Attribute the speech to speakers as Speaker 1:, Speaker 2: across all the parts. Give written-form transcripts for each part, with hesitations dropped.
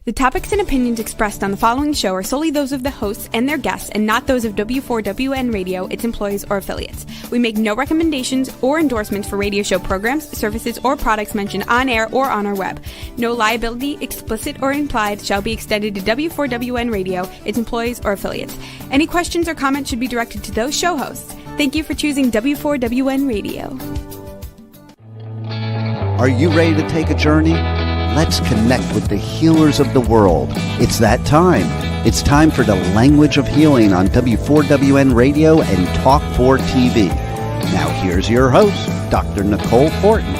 Speaker 1: The topics and opinions expressed on the following show are solely those of the hosts and their guests and not those of W4WN Radio, its employees, or affiliates. We make no recommendations or endorsements for radio show programs, services, or products mentioned on air or on our web. No liability, explicit or implied, shall be extended to W4WN Radio, its employees, or affiliates. Any questions or comments should be directed to those show hosts. Thank you for choosing W4WN Radio.
Speaker 2: Are you ready to take a journey? Let's connect with the healers of the world. It's that time. It's time for the Language of Healing on W4WN Radio and Talk 4 TV. Now here's your host, Dr. Nicole Fortin.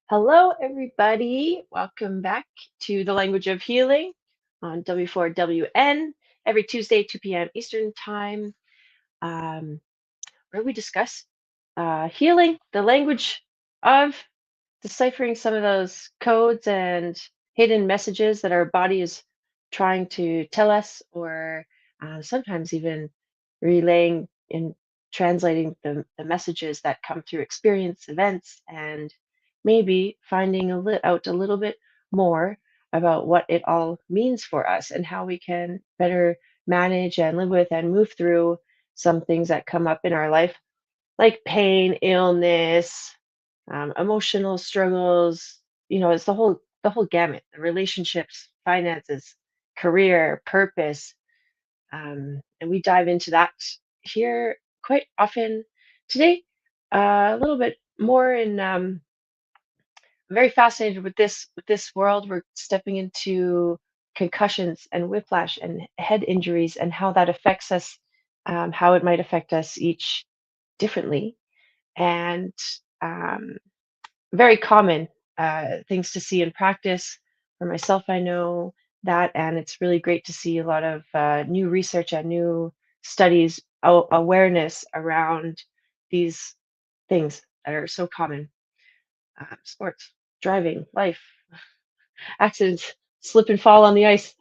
Speaker 3: Hello, everybody. Welcome back to the Language of Healing on W4WN every Tuesday, 2 p.m. Eastern Time, where we discuss healing, the language of deciphering some of those codes and hidden messages that our body is trying to tell us, or sometimes even relaying and translating the messages that come through experience, events, and maybe finding out a little bit more about what it all means for us and how we can better manage and live with and move through some things that come up in our life, like pain, illness, emotional struggles. It's the whole gamut: the relationships, finances, career, purpose, and we dive into that here quite often. Today, a little bit more in. I'm very fascinated with this world. We're stepping into concussions and whiplash and head injuries and how that affects us, how it might affect us each differently, and very common things to see in practice. For myself, I know that, and it's really great to see a lot of new research and new studies, awareness around these things that are so common. Sports, driving, life, accidents, slip and fall on the ice.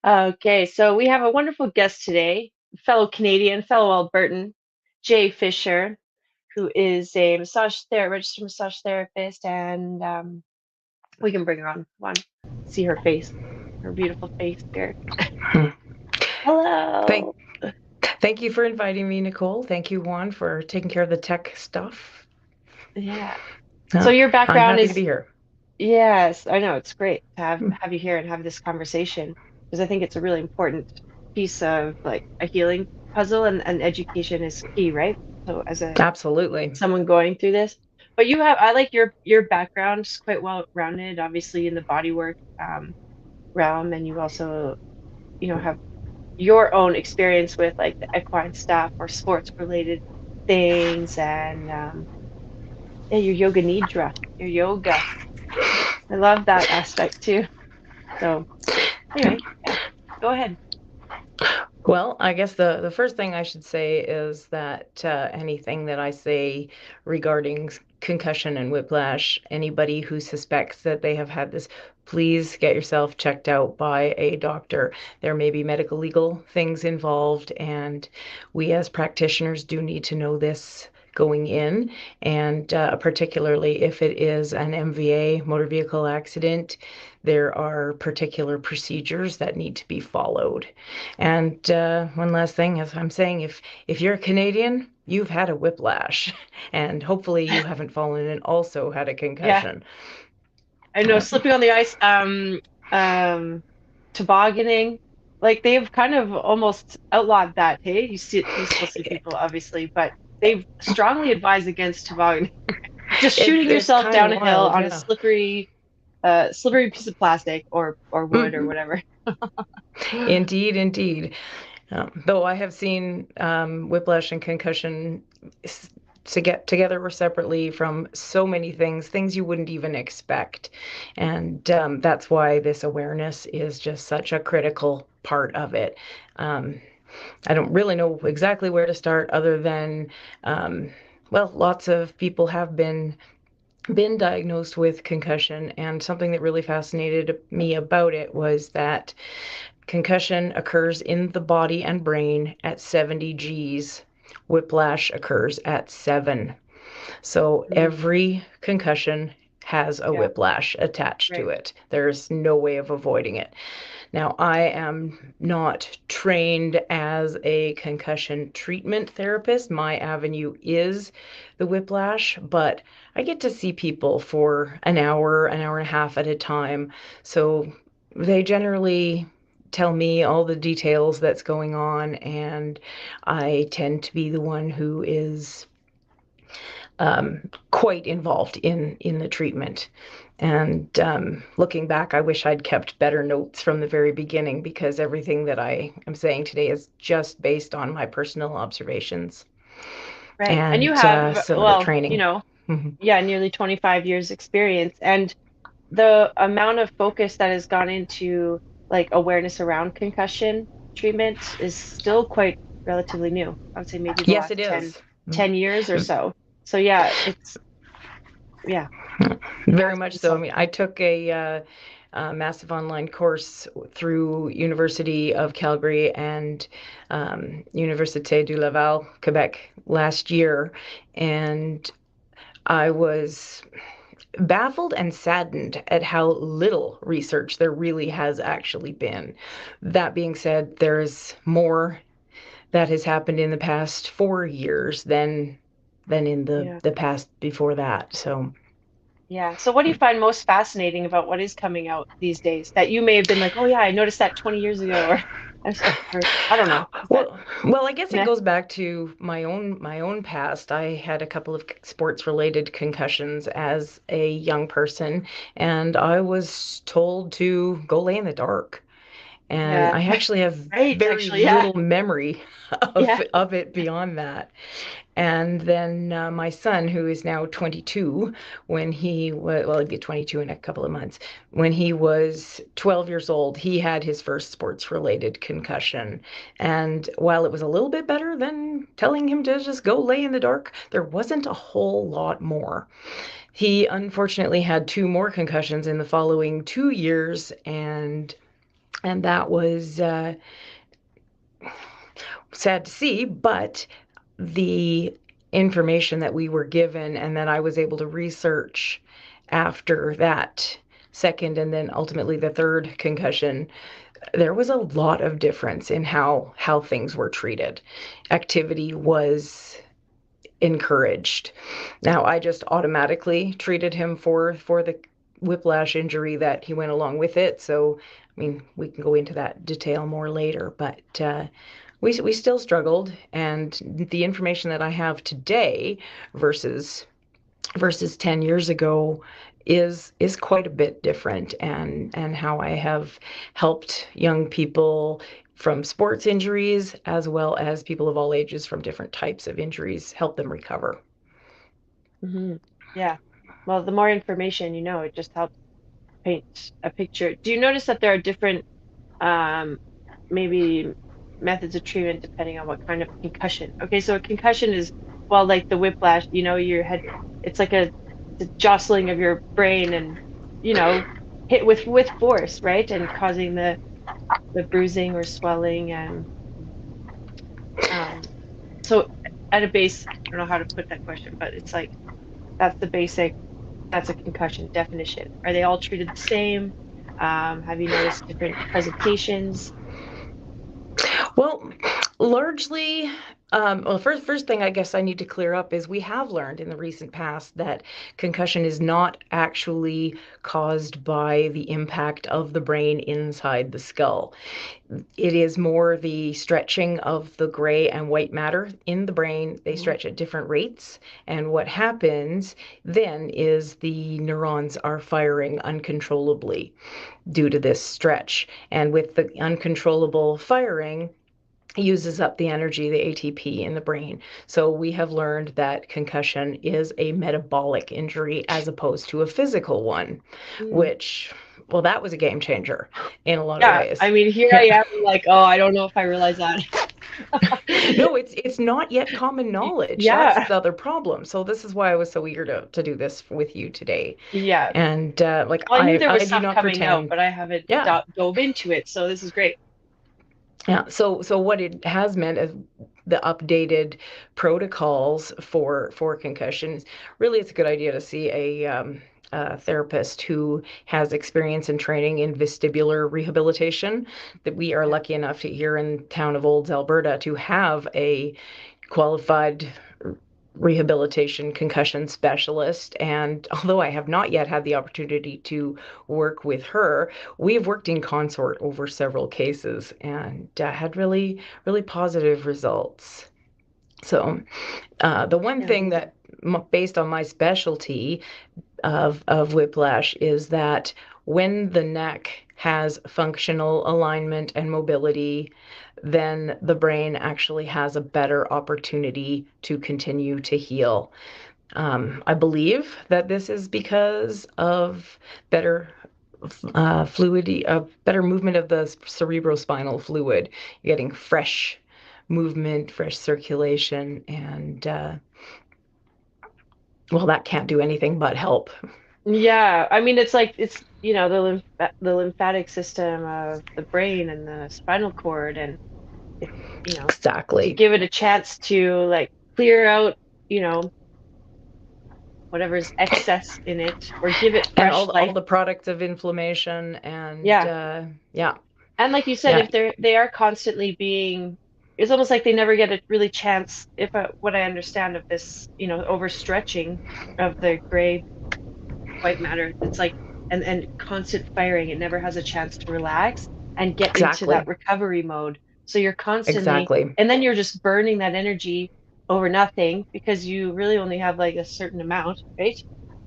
Speaker 3: Okay, so we have a wonderful guest today, fellow Canadian, fellow Albertan, Jaye Fisher, who is a registered massage therapist, and we can bring her on. One, see her face, her beautiful face here. Hello.
Speaker 4: Thank you for inviting me, Nicole. Thank you, Juan, for taking care of the tech stuff.
Speaker 3: Yeah. So your background
Speaker 4: I'm happy
Speaker 3: is
Speaker 4: to be here.
Speaker 3: Yes, I know, it's great to have you here and have this conversation, because I think it's a really important piece of like a healing puzzle, and education is key, right? So as
Speaker 4: Absolutely.
Speaker 3: someone going through this, but I like your background. It's quite well rounded, obviously in the bodywork realm, and you also have your own experience with like the equine stuff or sports related things, and yeah, your yoga nidra, your yoga. I love that aspect too. So anyway, yeah, go ahead.
Speaker 4: Well, I guess the first thing I should say is that anything that I say regarding concussion and whiplash, anybody who suspects that they have had this, please get yourself checked out by a doctor. There may be medical legal things involved, and we as practitioners do need to know this going in, and particularly if it is an MVA, motor vehicle accident, there are particular procedures that need to be followed. And one last thing, as I'm saying, if you're a Canadian, you've had a whiplash, and hopefully you haven't fallen and also had a concussion.
Speaker 3: Yeah. I know, slipping on the ice, tobogganing, like they've kind of almost outlawed that. Hey, you still see people, obviously, but they've strongly advised against tobogganing. Just shooting yourself down a hill on a slippery piece of plastic or wood or whatever.
Speaker 4: Indeed. Though I have seen whiplash and concussion to get together or separately from so many things you wouldn't even expect. And that's why this awareness is just such a critical part of it. I don't really know exactly where to start, other than, lots of people have been diagnosed with concussion, and something that really fascinated me about it was that concussion occurs in the body and brain at 70 Gs. Whiplash occurs at 7. So every concussion has a whiplash attached to it. There's no way of avoiding it. Now, I am not trained as a concussion treatment therapist. My avenue is the whiplash, but I get to see people for an hour and a half at a time. So they generally tell me all the details that's going on, and I tend to be the one who is quite involved in the treatment. And looking back, I wish I'd kept better notes from the very beginning, because everything that I am saying today is just based on my personal observations.
Speaker 3: Right. And you have,
Speaker 4: some of the training.
Speaker 3: Nearly 25 years experience. And the amount of focus that has gone into like awareness around concussion treatment is still quite relatively new. I would say maybe the
Speaker 4: Yes,
Speaker 3: last
Speaker 4: it is.
Speaker 3: 10 years or so. So yeah, it's
Speaker 4: very much so. I mean, I took a massive online course through University of Calgary and Université du Laval, Quebec last year, and I was baffled and saddened at how little research there really has actually been. That being said, there's more that has happened in the past 4 years than in the past before that. So
Speaker 3: so what do you find most fascinating about what is coming out these days that you may have been like, oh yeah, I noticed that 20 years ago, or I don't know.
Speaker 4: Well, I guess it goes back to my own past. I had a couple of sports related concussions as a young person, and I was told to go lay in the dark. And I actually have very little memory of it beyond that. And then my son, who is now 22, when he was, well, he'd be 22 in a couple of months. When he was 12 years old, he had his first sports-related concussion. And while it was a little bit better than telling him to just go lay in the dark, there wasn't a whole lot more. He unfortunately had 2 more concussions in the following 2 years, and that was sad to see, but the information that we were given and that I was able to research after that second and then ultimately the third concussion, there was a lot of difference in how things were treated. Activity was encouraged. Now, I just automatically treated him for the whiplash injury that he went along with it. So, I mean, we can go into that detail more later, but we still struggled, and the information that I have today versus 10 years ago is quite a bit different, and how I have helped young people from sports injuries as well as people of all ages from different types of injuries, help them recover.
Speaker 3: Yeah. Well, the more information it just helps paint a picture. Do you notice that there are different maybe methods of treatment depending on what kind of concussion? Okay, so a concussion is, well, like the whiplash, your head, it's like the jostling of your brain and hit with force, right? And causing the bruising or swelling. And so at a base, I don't know how to put that question, but it's like that's a concussion definition. Are they all treated the same? Have you noticed different presentations?
Speaker 4: Well, largely, first thing I guess I need to clear up is we have learned in the recent past that concussion is not actually caused by the impact of the brain inside the skull. It is more the stretching of the gray and white matter in the brain. They stretch at different rates, and what happens then is the neurons are firing uncontrollably due to this stretch. And with the uncontrollable firing, uses up the energy, the ATP in the brain. So we have learned that concussion is a metabolic injury as opposed to a physical one, which, well, that was a game changer in a lot of ways.
Speaker 3: I mean, here I am like, oh, I don't know if I realize that.
Speaker 4: No, it's not yet common knowledge. That's the other problem. So this is why I was so eager to do this with you today.
Speaker 3: Yeah.
Speaker 4: And
Speaker 3: I knew there was stuff coming out, but I haven't dove into it. So this is great.
Speaker 4: Yeah. So what it has meant is the updated protocols for concussions. Really, it's a good idea to see a therapist who has experience and training in vestibular rehabilitation. That we are lucky enough to, here in town of Olds, Alberta, to have a qualified rehabilitation concussion specialist. And although I have not yet had the opportunity to work with her, we've worked in consort over several cases and had really, really positive results. So the one thing that, based on my specialty of whiplash, is that when the neck has functional alignment and mobility, then the brain actually has a better opportunity to continue to heal. I believe that this is because of better fluidity, better movement of the cerebrospinal fluid. You're getting fresh movement, fresh circulation, and well, that can't do anything but help.
Speaker 3: Yeah, I mean, it's like it's the lymphatic system of the brain and the spinal cord, and if to
Speaker 4: Exactly.
Speaker 3: give it a chance to like clear out, you know, whatever's excess in it, or give it
Speaker 4: And
Speaker 3: fresh
Speaker 4: all
Speaker 3: life.
Speaker 4: the products of inflammation and
Speaker 3: Yeah,
Speaker 4: yeah,
Speaker 3: and like you said,
Speaker 4: yeah,
Speaker 3: if they are constantly being, it's almost like they never get a really chance. If what I understand of this, overstretching of the gray white matter, it's like and constant firing, it never has a chance to relax and get into that
Speaker 4: exactly,
Speaker 3: recovery mode. So you're constantly,
Speaker 4: exactly.
Speaker 3: and then you're just burning that energy over nothing because you really only have like a certain amount, right?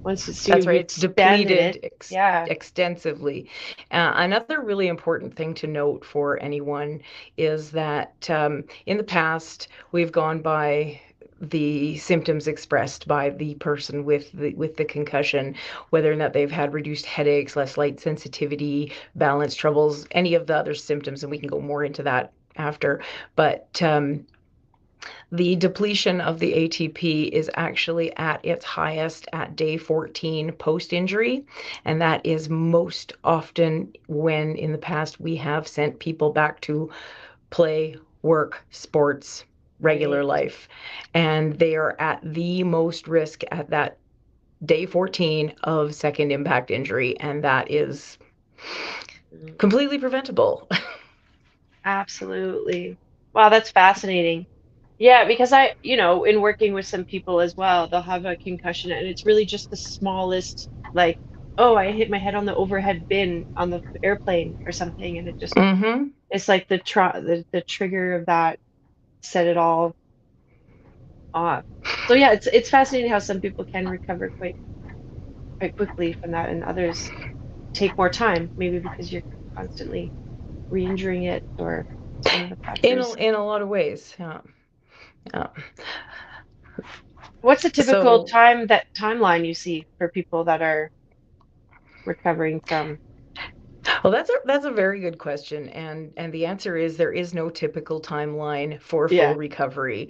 Speaker 3: Once it's
Speaker 4: That's right.
Speaker 3: you've
Speaker 4: It's
Speaker 3: expanded it.
Speaker 4: depleted
Speaker 3: Yeah.
Speaker 4: extensively. Another really important thing to note for anyone is that in the past we've gone by the symptoms expressed by the person with the concussion, whether or not they've had reduced headaches, less light sensitivity, balance troubles, any of the other symptoms, and we can go more into that after. But the depletion of the ATP is actually at its highest at day 14 post-injury, and that is most often when in the past we have sent people back to play, work, sports, regular
Speaker 3: Right.
Speaker 4: life, and they are at the most risk at that day 14 of second impact injury, and that is
Speaker 3: Mm,
Speaker 4: completely preventable.
Speaker 3: absolutely. Wow, that's fascinating. Yeah, because in working with some people as well, they'll have a concussion and it's really just the smallest, like, oh, I hit my head on the overhead bin on the airplane or something, and
Speaker 4: Mm-hmm.
Speaker 3: it's like the trigger of that set it all off. So yeah, it's fascinating how some people can recover quite quickly from that, and others take more time, maybe because you're constantly re-injuring it or some of the factors.
Speaker 4: In a lot of ways, yeah. Yeah.
Speaker 3: What's a typical
Speaker 4: So
Speaker 3: timeline you see for people that are recovering from?
Speaker 4: well, that's a very good question, and the answer is there is no typical timeline for full
Speaker 3: Yeah,
Speaker 4: recovery,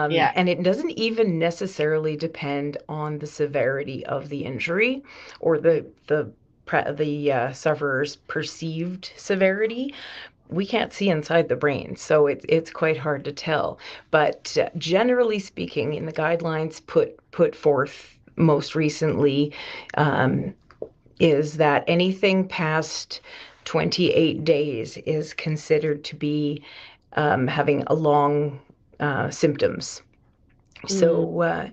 Speaker 3: yeah.
Speaker 4: and it doesn't even necessarily depend on the severity of the injury or the sufferer's perceived severity. We can't see inside the brain, so it's quite hard to tell. But generally speaking, in the guidelines put forth most recently, um, is that anything past 28 days is considered to be having a long symptoms.
Speaker 3: Mm,
Speaker 4: So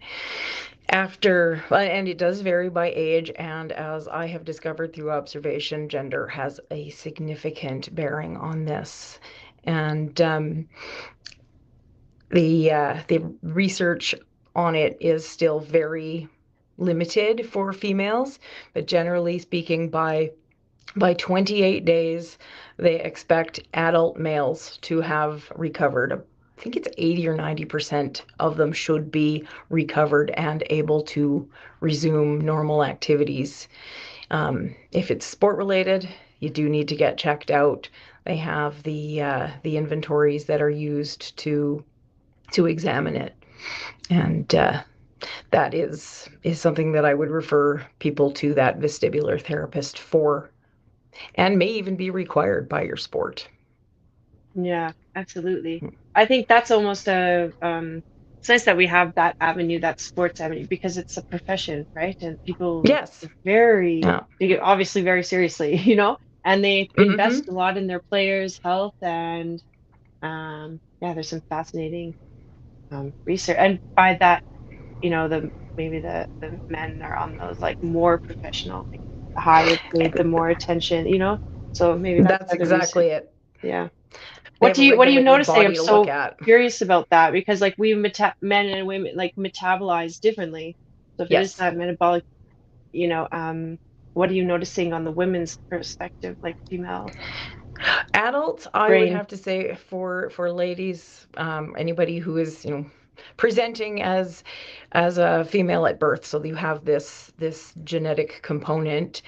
Speaker 4: and it does vary by age, and as I have discovered through observation, gender has a significant bearing on this. And the research on it is still very limited for females, but generally speaking, by 28 days, they expect adult males to have recovered. I think it's 80 or 90% of them should be recovered and able to resume normal activities. If it's sport related, you do need to get checked out. They have the inventories that are used to examine it, and that is something that I would refer people to that vestibular therapist for, and may even be required by your sport.
Speaker 3: yeah, absolutely. I think that's almost a it's nice that we have that avenue, that sports avenue, because it's a profession, right? And people
Speaker 4: Yes.
Speaker 3: very,
Speaker 4: Yeah.
Speaker 3: take it obviously very seriously, and they invest
Speaker 4: Mm-hmm.
Speaker 3: a lot in their players' health. And yeah, there's some fascinating research. And by that, maybe the men are on those like more professional, like the higher paid, the more attention, So maybe that's
Speaker 4: That's
Speaker 3: why the research.
Speaker 4: exactly it.
Speaker 3: Yeah.
Speaker 4: They
Speaker 3: What
Speaker 4: have
Speaker 3: do
Speaker 4: a
Speaker 3: you
Speaker 4: regulated
Speaker 3: noticing? I'm
Speaker 4: body to look
Speaker 3: so
Speaker 4: at.
Speaker 3: curious about that, because like men and women like metabolize differently. So if it is
Speaker 4: Yes.
Speaker 3: that metabolic, you know, what are you noticing on the women's perspective, like female
Speaker 4: Adults, I would
Speaker 3: brain?
Speaker 4: have to say for ladies, anybody who is presenting as a female at birth, so you have this genetic component,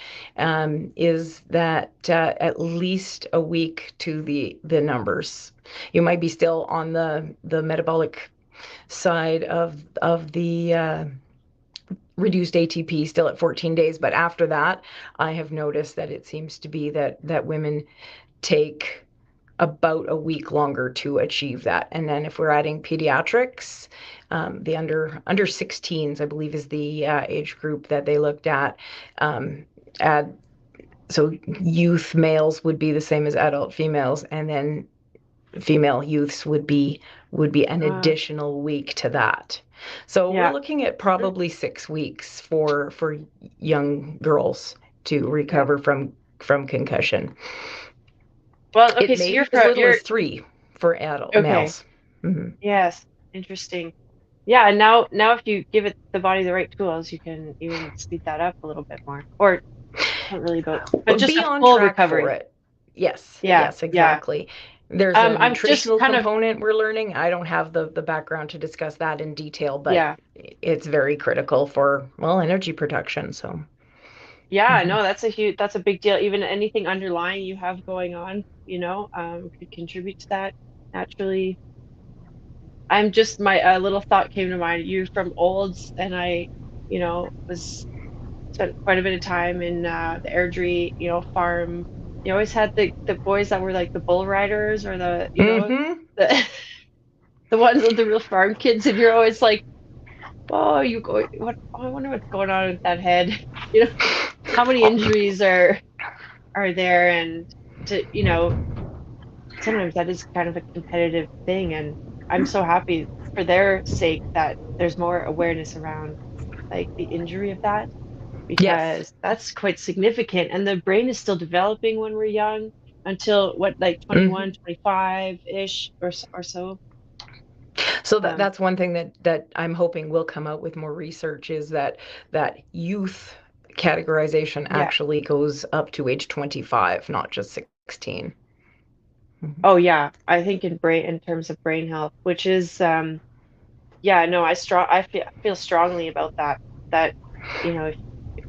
Speaker 4: is that at least a week to the numbers. You might be still on the metabolic side of the reduced ATP, still at 14 days, but after that, I have noticed that it seems to be that women take about a week longer to achieve that. And then if we're adding pediatrics, the under 16s, I believe, is the age group that they looked at. Add So youth males would be the same as adult females, and then female youths would be an
Speaker 3: Uh,
Speaker 4: additional week to that. So we're
Speaker 3: yeah.
Speaker 4: looking at probably 6 weeks for young girls to
Speaker 3: Yeah.
Speaker 4: recover from concussion.
Speaker 3: Well,
Speaker 4: It
Speaker 3: okay, so
Speaker 4: may
Speaker 3: you're
Speaker 4: be as little
Speaker 3: you're
Speaker 4: as 3 for adult
Speaker 3: okay.
Speaker 4: males. Mm-hmm.
Speaker 3: Yes, interesting. Yeah, and now if you give it the body the right tools, you can even speed that up a little bit more. Or not really about, but just
Speaker 4: Be
Speaker 3: a
Speaker 4: on
Speaker 3: full
Speaker 4: track for
Speaker 3: recovery.
Speaker 4: it. Yes,
Speaker 3: Yeah,
Speaker 4: yes,
Speaker 3: yeah.
Speaker 4: exactly. There's a
Speaker 3: I'm just
Speaker 4: nutritional
Speaker 3: kind of,
Speaker 4: component we're learning. I don't have the background to discuss that in detail, but
Speaker 3: yeah.
Speaker 4: it's very critical for, well, energy production. So,
Speaker 3: Yeah,
Speaker 4: mhm.
Speaker 3: no, that's a big deal. Even anything underlying you have going on, could contribute to that naturally. I'm just my little thought came to mind. You're from Olds, and I, was spent quite a bit of time in the Airdrie, farm. You always had the boys that were like the bull riders, or
Speaker 4: Mhm.
Speaker 3: the the ones with the real farm kids, and you're always like, oh, you go, what? Oh, I wonder what's going on with that head. You know, how many injuries are there, and sometimes that is kind of a competitive thing, and I'm so happy for their sake that there's more awareness around like the injury of that,
Speaker 4: Yes.
Speaker 3: because that's quite significant. And the brain is still developing when we're young, until what, like
Speaker 4: Mhm.
Speaker 3: 21, 25-ish or so.
Speaker 4: So
Speaker 3: Um,
Speaker 4: that's one thing that I'm hoping will come out with more research, is that youth categorization
Speaker 3: yeah.
Speaker 4: actually goes up to age 25, not just 16. Mhm.
Speaker 3: Oh yeah. I think in terms of brain health, which is yeah, no, I feel strongly about that. That if,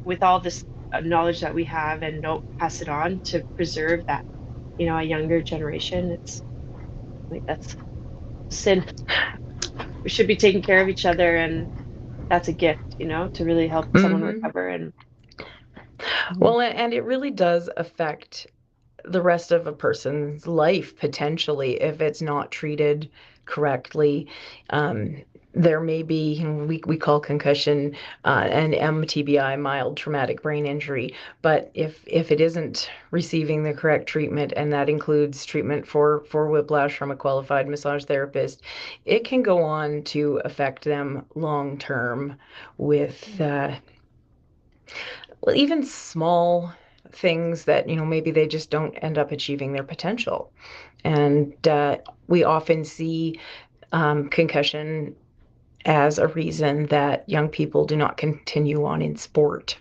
Speaker 3: with all this knowledge that we have, and don't pass it on to preserve that, a younger generation, it's like that's sin. We should be taking care of each other, and that's a gift, to really help someone
Speaker 4: Mhm.
Speaker 3: recover. And Mhm.
Speaker 4: Well, and it really does affect the rest of a person's life potentially if it's not treated correctly. Um, there may be, we call concussion an MTBI, mild traumatic brain injury, but if it isn't receiving the correct treatment, and that includes treatment for whiplash from a qualified massage therapist, it can go on to affect them long term with well, even small things that, maybe they just don't end up achieving their potential. And we often see concussion as a reason that young people do not continue on in sport.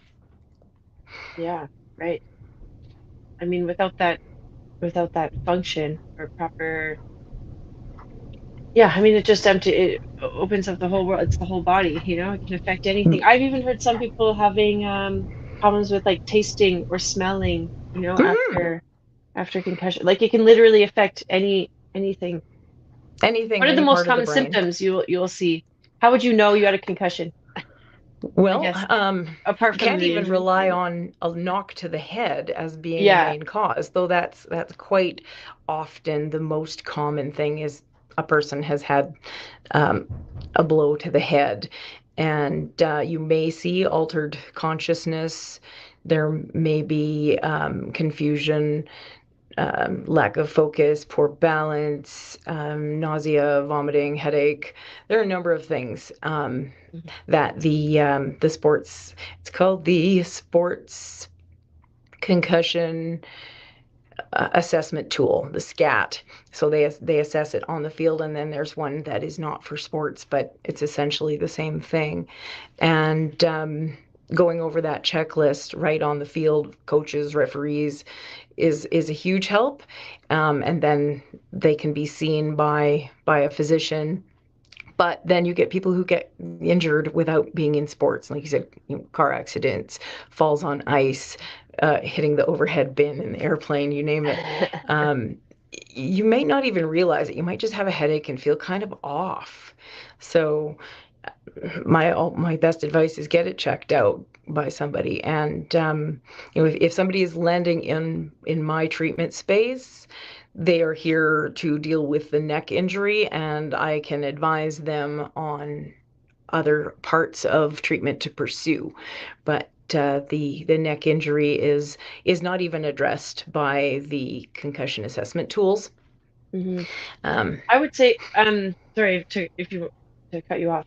Speaker 3: Yeah, right. I mean, without that function or proper, yeah, I mean, it opens up the whole world. It's the whole body, it can affect anything. I've even heard some people having problems with like tasting or smelling,
Speaker 4: Mhm.
Speaker 3: after concussion. Like it can literally affect anything.
Speaker 4: Anything,
Speaker 3: What are the
Speaker 4: any
Speaker 3: most
Speaker 4: part of the
Speaker 3: common
Speaker 4: brain.
Speaker 3: symptoms you'll see? How would you know you had a concussion? I
Speaker 4: Well,
Speaker 3: guess apart from
Speaker 4: can't
Speaker 3: the
Speaker 4: even
Speaker 3: injury.
Speaker 4: rely on a knock to the head as being the
Speaker 3: Yeah.
Speaker 4: main cause, though that's quite often the most common thing is a person has had a blow to the head. And you may see altered consciousness. There may be confusion, lack of focus, poor balance, nausea, vomiting, headache. There are a number of things that the sports, it's called the sports concussion assessment tool, the SCAT. So they assess it on the field, and then there's one that is not for sports, but it's essentially the same thing. And going over that checklist right on the field, coaches, referees, is a huge help. And then they can be seen by a physician. But then you get people who get injured without being in sports, like you said, car accidents, falls on ice, hitting the overhead bin in the airplane, you name it. You may not even realize it. You might just have a headache and feel kind of off. So my best advice is get it checked out by somebody. And if somebody is landing in my treatment space, they are here to deal with the neck injury, and I can advise them on other parts of treatment to pursue. But the neck injury is not even addressed by the concussion assessment tools.
Speaker 3: Mm-hmm. I would say, sorry to cut you off.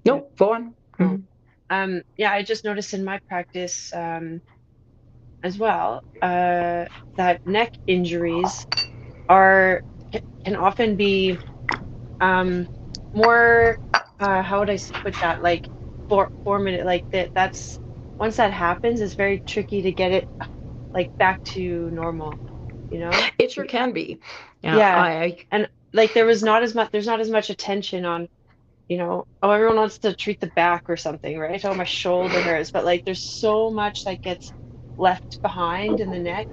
Speaker 4: Nope, go on.
Speaker 3: Mm-hmm. Yeah, I just noticed in my practice as well that neck injuries can often be more how would I put that, like 4 minute, like that's once that happens, it's very tricky to get it like back to normal,
Speaker 4: It sure can be.
Speaker 3: Yeah. And like there's not as much attention on, oh, everyone wants to treat the back or something, right? Oh, my shoulder hurts, but like there's so much that gets left behind in the neck.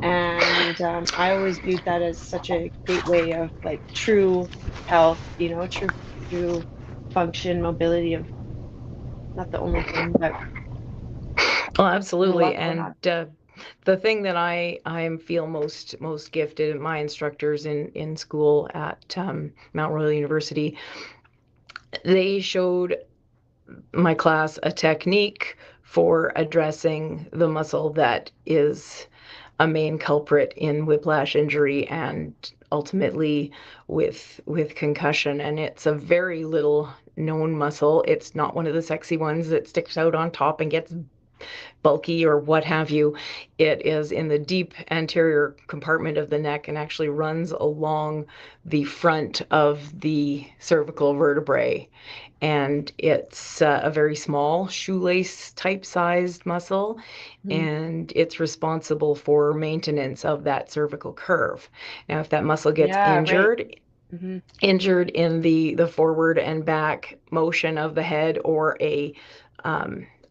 Speaker 3: And I always viewed that as such a gateway of like true health, true function, mobility of not the only thing, but
Speaker 4: absolutely. And the thing that I feel most gifted in my instructors in school at Mount Royal University, they showed my class a technique for addressing the muscle that is a main culprit in whiplash injury and ultimately with concussion. And it's a very little known muscle. It's not one of the sexy ones that sticks out on top and gets bulky or what have you. It is in the deep anterior compartment of the neck and actually runs along the front of the cervical vertebrae. And it's a very small shoelace type sized muscle, and it's responsible for maintenance of that cervical curve. Now, if that muscle gets injured, right. Injured in the forward and back motion of the head, or a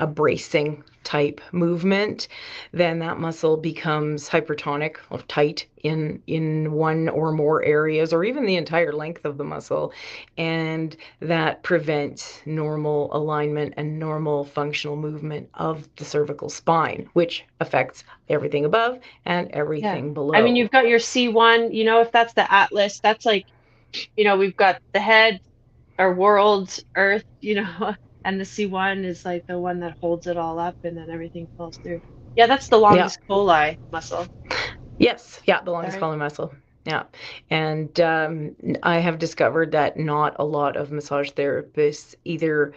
Speaker 4: bracing type movement, then that muscle becomes hypertonic or tight in one or more areas, or even the entire length of the muscle, and that prevents normal alignment and normal functional movement of the cervical spine, which affects everything above and everything below.
Speaker 3: I mean, you've got your C1, if that's the atlas, that's like, we've got the head, our world, Earth, and the C1 is like the one that holds it all up, and then everything falls through. Yeah, that's the longest colli muscle.
Speaker 4: Yes, yeah, the longest colli muscle. Yeah, and I have discovered that not a lot of massage therapists either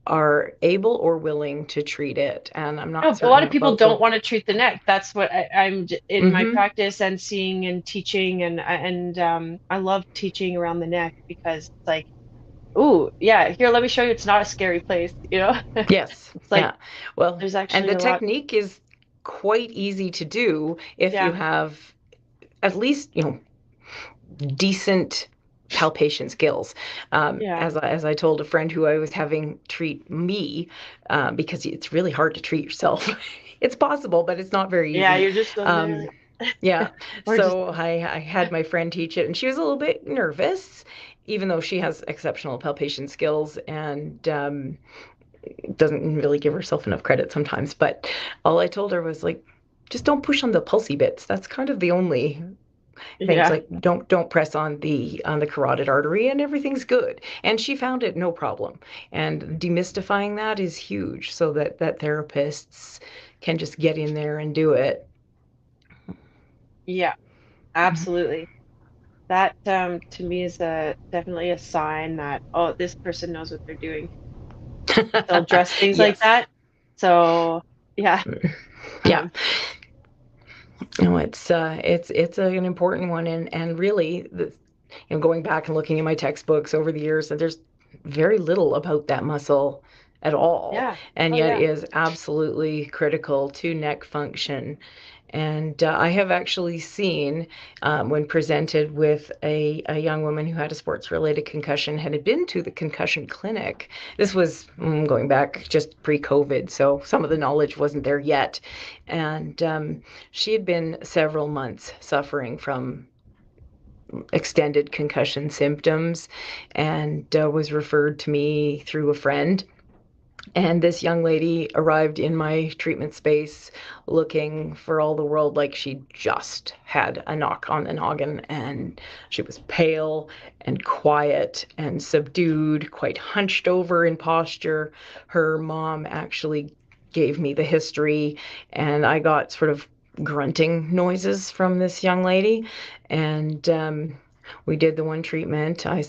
Speaker 4: are able or willing to treat it, and I'm not certain.
Speaker 3: A lot of people don't want to treat the neck. That's what I'm in my practice and seeing and teaching, and I love teaching around the neck because it's like, ooh, yeah, here, let me show you. It's not a scary place,
Speaker 4: Yes.
Speaker 3: It's like,
Speaker 4: yeah. Well,
Speaker 3: there's actually
Speaker 4: and the technique is quite easy to do if you have at least, decent palpation skills. As I told a friend who I was having treat me, because it's really hard to treat yourself. It's possible, but it's not very easy.
Speaker 3: Yeah, you're just
Speaker 4: yeah. So I had my friend teach it, and she was a little bit nervous, even though she has exceptional palpation skills and doesn't really give herself enough credit sometimes. But all I told her was like, just don't push on the pulsy bits. That's kind of the only things
Speaker 3: Yeah.
Speaker 4: like don't press on the carotid artery and everything's good. And she found it no problem. And demystifying that is huge, so that therapists can just get in there and do it.
Speaker 3: Yeah, absolutely. That to me is definitely a sign that, oh, this person knows what they're doing. They'll address things like
Speaker 4: Yes.
Speaker 3: that. So yeah.
Speaker 4: Yeah.
Speaker 3: Um,
Speaker 4: No, it's an important one, and really, going back and looking at my textbooks over the years, that there's very little about that muscle at all,
Speaker 3: yeah.
Speaker 4: and
Speaker 3: Oh
Speaker 4: yet it
Speaker 3: yeah.
Speaker 4: is absolutely critical to neck function. And I have actually seen, when presented with a young woman who had a sports-related concussion, had been to the concussion clinic. This was going back just pre-COVID, so some of the knowledge wasn't there yet. And she had been several months suffering from extended concussion symptoms, and was referred to me through a friend. And this young lady arrived in my treatment space looking for all the world like she just had a knock on the noggin. And she was pale and quiet and subdued, quite hunched over in posture. Her mom actually gave me the history, and I got sort of grunting noises from this young lady. And we did the one treatment. I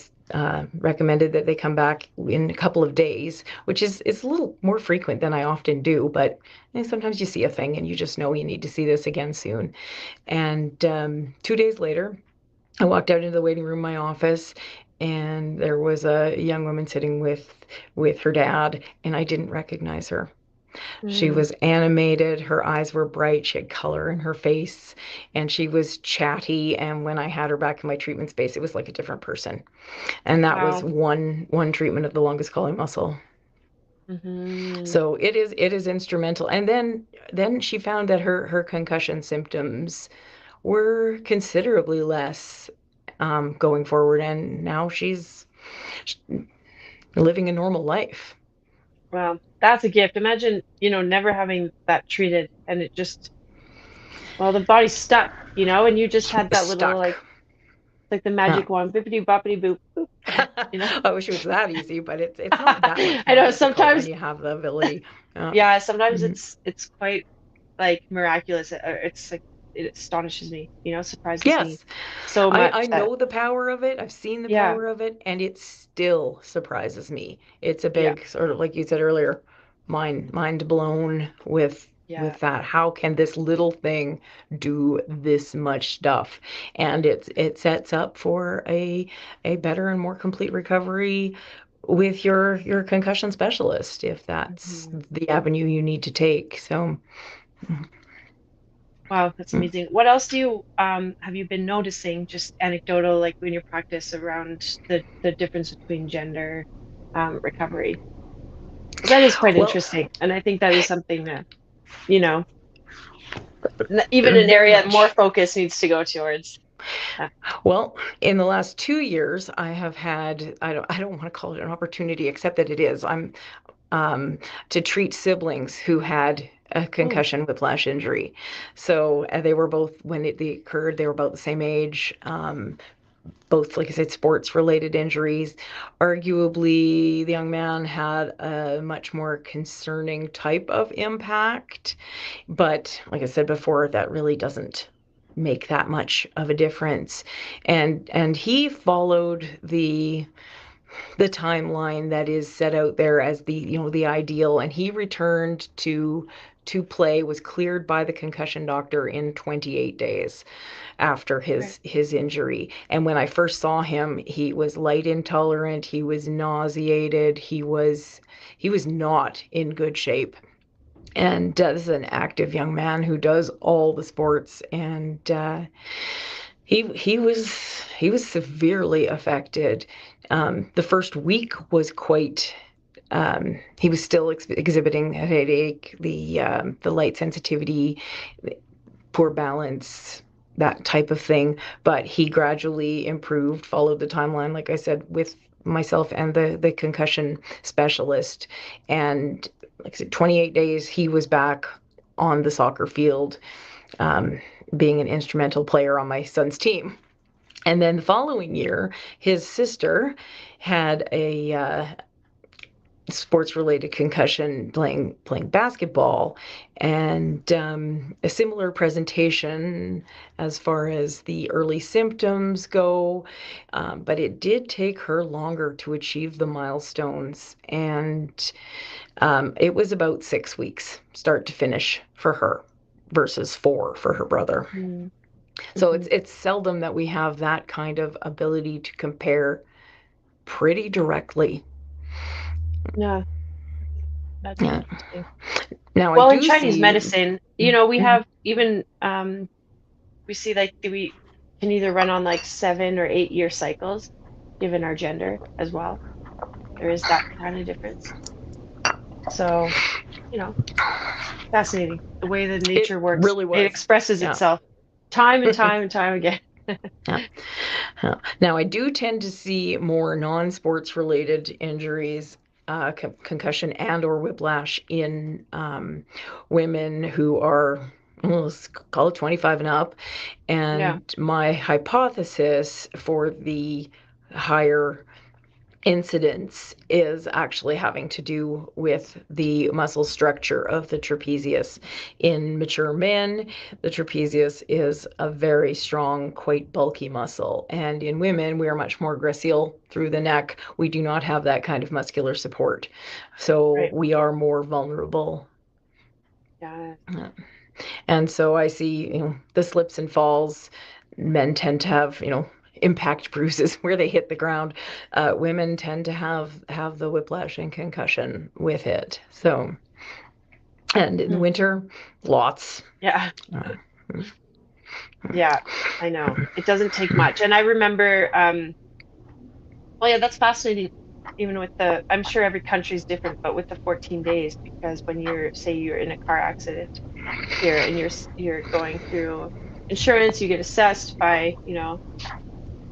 Speaker 4: recommended that they come back in a couple of days, which is a little more frequent than I often do, but sometimes you see a thing and you just know you need to see this again soon. And 2 days later, I walked out into the waiting room of my office, and there was a young woman sitting with her dad, and I didn't recognize her. She
Speaker 3: Mm,
Speaker 4: was animated, her eyes were bright, she had color in her face, and she was chatty. And when I had her back in my treatment space, it was like a different person. And that was
Speaker 3: wow.
Speaker 4: one treatment of the longus colli muscle.
Speaker 3: Hmm.
Speaker 4: So it is instrumental. And then she found that her concussion symptoms were considerably less, going forward, and now she's living a normal life.
Speaker 3: Wow, that's a gift. Imagine, never having that treated and it just, well, the body's stuck, and you just had that little
Speaker 4: Stuck.
Speaker 3: like the
Speaker 4: Yeah.
Speaker 3: magic wand, bippity boppity boop, boop, you know.
Speaker 4: I wish it was that easy, but it's not that much
Speaker 3: I
Speaker 4: more
Speaker 3: know
Speaker 4: difficult when
Speaker 3: sometimes,
Speaker 4: you have the ability. Yeah.
Speaker 3: yeah, sometimes
Speaker 4: Mhm.
Speaker 3: it's quite like miraculous. It's like it astonishes me, surprises me
Speaker 4: Yes,
Speaker 3: so
Speaker 4: I
Speaker 3: much that,
Speaker 4: know the power of it. I've seen the
Speaker 3: yeah,
Speaker 4: power of it, and it still surprises me. It's a
Speaker 3: yeah,
Speaker 4: big sort of, like you said earlier, mind blown
Speaker 3: yeah.
Speaker 4: with that. How can this little thing do this much stuff? And it sets up for a better and more complete recovery with your concussion specialist, if that's
Speaker 3: Hmm.
Speaker 4: the avenue you need to take. So.
Speaker 3: Wow, that's
Speaker 4: mm.
Speaker 3: amazing. What else do you have you been noticing, just anecdotal, like in your practice around the difference between gender recovery? 'Cause that is quite
Speaker 4: Well,
Speaker 3: interesting, and I think that is something that, you know, even an
Speaker 4: very
Speaker 3: area more
Speaker 4: much.
Speaker 3: focus needs to go towards. Uh,
Speaker 4: Well, in the last 2 years, I have had, I don't want to call it an opportunity, except that it is. I'm to treat siblings who had a
Speaker 3: mm,
Speaker 4: concussion whiplash injury. So they were both, when they occurred, they were about the same age. Both, like I said, sports related injuries. Arguably, the young man had a much more concerning type of impact. But like I said before, that really doesn't make that much of a difference. And he followed the timeline that is set out there as the ideal, and he returned to play, was cleared by the concussion doctor in 28 days after
Speaker 3: right.
Speaker 4: his injury. And when I first saw him, he was light intolerant, he was nauseated, he was not in good shape. And this is an active young man who does all the sports. And he was severely affected. The first week was quite. He was still exhibiting a headache, the light sensitivity, poor balance, that type of thing. But he gradually improved, followed the timeline, like I said, with myself and the concussion specialist. And like I said, 28 days, he was back on the soccer field. Um, being an instrumental player on my son's team. And then the following year, his sister had a sports-related concussion playing basketball, and a similar presentation as far as the early symptoms go, but it did take her longer to achieve the milestones, and it was about 6 weeks start to finish for her versus 4 for her brother.
Speaker 3: Mm-hmm.
Speaker 4: So it's seldom that we have that kind of ability to compare pretty directly.
Speaker 3: Yeah, that's interesting.
Speaker 4: Now,
Speaker 3: Well,
Speaker 4: I
Speaker 3: in
Speaker 4: do
Speaker 3: Chinese
Speaker 4: see,
Speaker 3: medicine, we have even we see like we can either run on like 7 or 8 year cycles, given our gender as well. There is that kind of difference. So, fascinating the way that nature
Speaker 4: it
Speaker 3: works.
Speaker 4: really
Speaker 3: It
Speaker 4: was.
Speaker 3: expresses
Speaker 4: Yeah.
Speaker 3: itself time and time and time again.
Speaker 4: Yeah. Now, I do tend to see more non-sports related injuries, concussion and or whiplash in women who are, let's call it 25 and up. And my hypothesis for the higher incidence is actually having to do with the muscle structure of the trapezius. In mature men, the trapezius is a very strong, quite bulky muscle. And in women, we are much more gracile through the neck. We do not have that kind of muscular support. So we are more vulnerable.
Speaker 3: Yeah.
Speaker 4: And so I see, the slips and falls. Men tend to have, impact bruises where they hit the ground. Women tend to have the whiplash and concussion with it. So, and in the winter, lots.
Speaker 3: Yeah. Yeah, I know. It doesn't take much. And I remember, well, yeah, that's fascinating. Even with I'm sure every country is different, but with the 14 days, because when say you're in a car accident here and you're going through insurance, you get assessed by,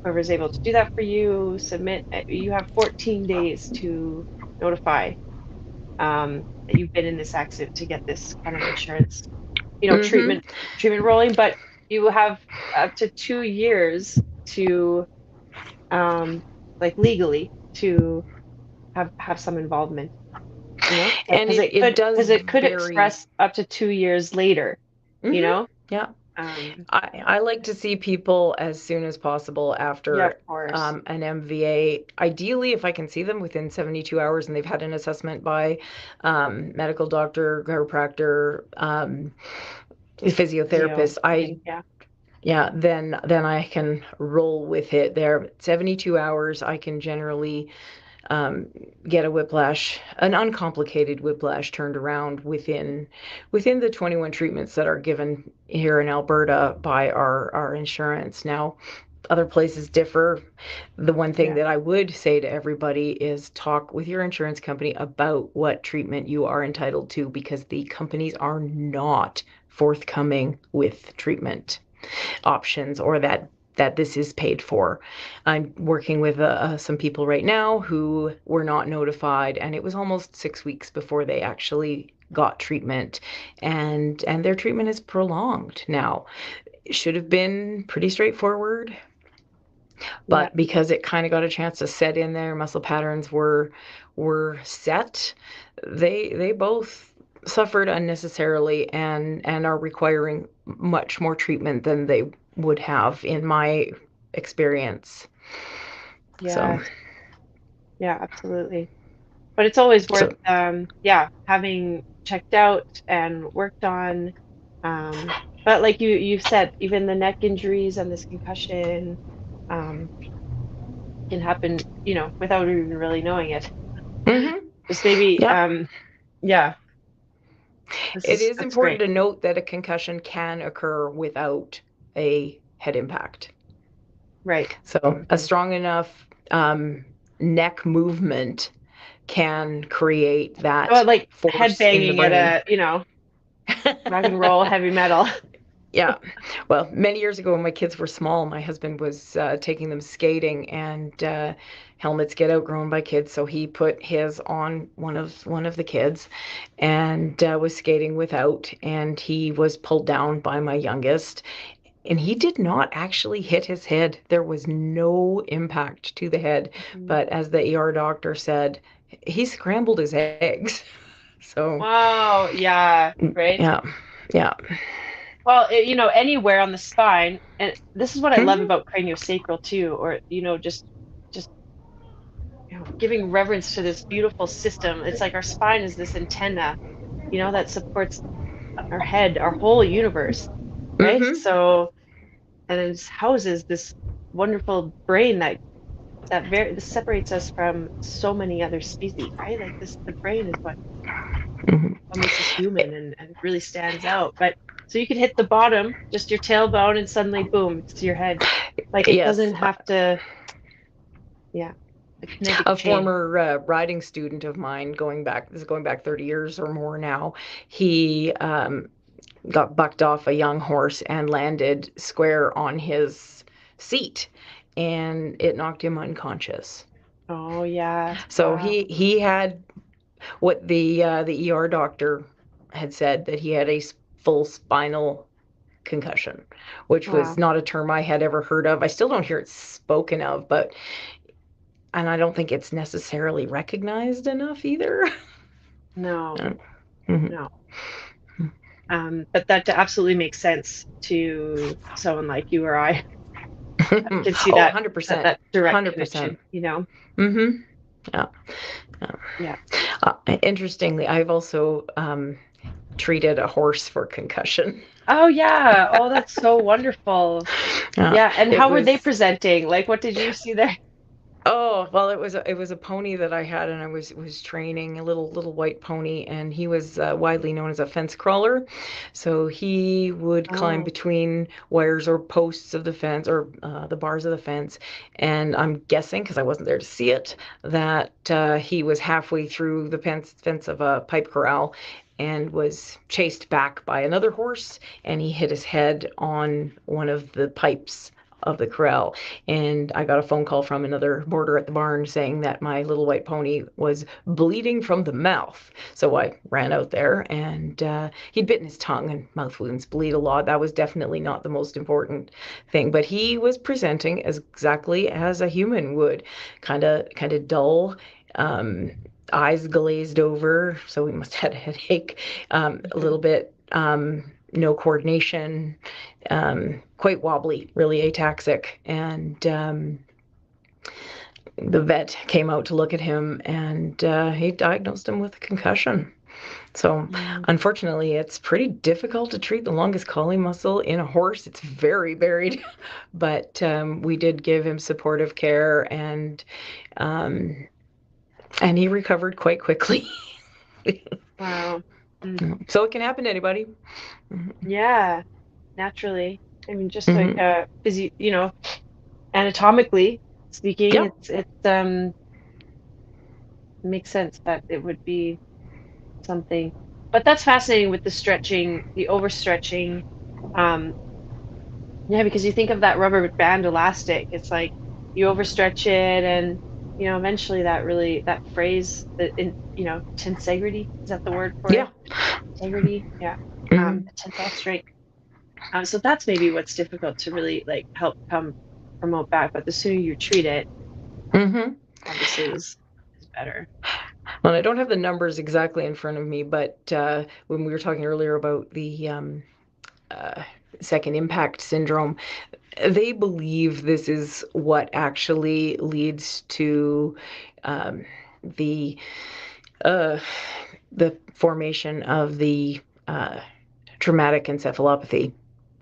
Speaker 3: whoever's able to do that for you, submit, you have 14 days to notify that you've been in this accident to get this kind of insurance, treatment rolling. But you have up to 2 years to, like legally to have some involvement,
Speaker 4: And
Speaker 3: it could
Speaker 4: vary.
Speaker 3: express up to 2 years later,
Speaker 4: Yeah. I like to see people as soon as possible after
Speaker 3: of course.
Speaker 4: an MVA. Ideally, if I can see them within 72 hours and they've had an assessment by medical doctor, chiropractor, physiotherapist, then I can roll with it. There, 72 hours, I can generally get a whiplash, an uncomplicated whiplash, turned around within the 21 treatments that are given here in Alberta by our insurance. Now, other places differ. The one thing that I would say to everybody is talk with your insurance company about what treatment you are entitled to, because the companies are not forthcoming with treatment options or that this is paid for. I'm working with some people right now who were not notified, and it was almost 6 weeks before they actually got treatment, and their treatment is prolonged now. It should have been pretty straightforward, but because it kind of got a chance to set in, their muscle patterns were set, they both suffered unnecessarily and are requiring much more treatment than they would have in my experience.
Speaker 3: Yeah. Yeah, absolutely. But it's always worth having checked out and worked on. But like you said, even the neck injuries and this concussion can happen, without even really knowing it. Just maybe
Speaker 4: It is important to note that a concussion can occur without a head impact.
Speaker 3: Right.
Speaker 4: So a strong enough neck movement can create that
Speaker 3: like
Speaker 4: force
Speaker 3: headbanging
Speaker 4: in the brain.
Speaker 3: at rock and roll heavy metal.
Speaker 4: Yeah. Well, many years ago when my kids were small, my husband was taking them skating, and helmets get outgrown by kids, so he put his on one of the kids and was skating without, and he was pulled down by my youngest, and he did not actually hit his head. There was no impact to the head. But as the ER doctor said, he scrambled his eggs. So,
Speaker 3: Wow. Yeah. Right.
Speaker 4: yeah, yeah.
Speaker 3: Well, anywhere on the spine, and this is what I love
Speaker 4: Mhm.
Speaker 3: about craniosacral too, or just giving reverence to this beautiful system. It's like our spine is this antenna, that supports our head, our whole universe, right?
Speaker 4: Mhm.
Speaker 3: So, and it houses this wonderful brain this separates us from so many other species, right? Like the brain is
Speaker 4: Mhm.
Speaker 3: what makes us human and really stands out. But so you could hit the bottom, just your tailbone, and suddenly, boom, it's your head. Like it
Speaker 4: Yes,
Speaker 3: doesn't have to, yeah, the kinetic
Speaker 4: a
Speaker 3: chain.
Speaker 4: former riding student of mine, this is going back 30 years or more now, he got bucked off a young horse and landed square on his seat, and it knocked him unconscious.
Speaker 3: Oh, yeah.
Speaker 4: So
Speaker 3: Wow.
Speaker 4: he had what the ER doctor had said, that he had a full spinal concussion, which was
Speaker 3: Wow.
Speaker 4: not a term I had ever heard of. I still don't hear it spoken of, and I don't think it's necessarily recognized enough either.
Speaker 3: No,
Speaker 4: Mhm.
Speaker 3: no. But that absolutely makes sense to someone like you or I. I can see
Speaker 4: Oh,
Speaker 3: that
Speaker 4: 100%.
Speaker 3: direct
Speaker 4: 100%.
Speaker 3: connection.
Speaker 4: Mm-hmm. Yeah. Yeah.
Speaker 3: Yeah.
Speaker 4: Interestingly, I've also treated a horse for concussion.
Speaker 3: Oh, yeah. Oh, that's so wonderful. Yeah. And
Speaker 4: It
Speaker 3: how were they
Speaker 4: was
Speaker 3: presenting? Like, what did you see there?
Speaker 4: Oh, well, it was a pony that I had, and I was training a little white pony, and he was widely known as a fence crawler. So he would climb
Speaker 3: Oh,
Speaker 4: between wires or posts of the fence, or the bars of the fence. And I'm guessing, because I wasn't there to see it, that he was halfway through the fence of a pipe corral and was chased back by another horse, and he hit his head on one of the pipes of the corral. And I got a phone call from another boarder at the barn saying that my little white pony was bleeding from the mouth. So I ran out there, and he'd bitten his tongue, and mouth wounds bleed a lot. That was definitely not the most important thing, but he was presenting as exactly as a human would, kind of dull. Um, Eyes glazed over, so we must have had a headache. A
Speaker 3: mhm.
Speaker 4: little bit, no coordination, quite wobbly, really ataxic. And the vet came out to look at him, and he diagnosed him with a concussion. So,
Speaker 3: Mm,
Speaker 4: unfortunately, it's pretty difficult to treat the longus colli muscle in a horse. It's very varied, but we did give him supportive care, um, and he recovered quite quickly.
Speaker 3: wow. Mm.
Speaker 4: So it can happen to anybody.
Speaker 3: Yeah, naturally. I mean, just like
Speaker 4: Hmm.
Speaker 3: anatomically speaking,
Speaker 4: Yeah.
Speaker 3: it makes sense that it would be something. But that's fascinating with the stretching, the overstretching. Um, yeah, because you think of that rubber band elastic, it's like you overstretch it, and eventually that phrase, tensegrity, is that the word for
Speaker 4: Yeah.
Speaker 3: it? Integrity, yeah.
Speaker 4: Hmm.
Speaker 3: The tensile strength. So that's maybe what's difficult to really like help come promote back. But the sooner you treat it,
Speaker 4: Hmm.
Speaker 3: obviously is better.
Speaker 4: Well, I don't have the numbers exactly in front of me, but when we were talking earlier about the uh, second impact syndrome, they believe this is what actually leads to um, the uh, the formation of the uh, traumatic encephalopathy,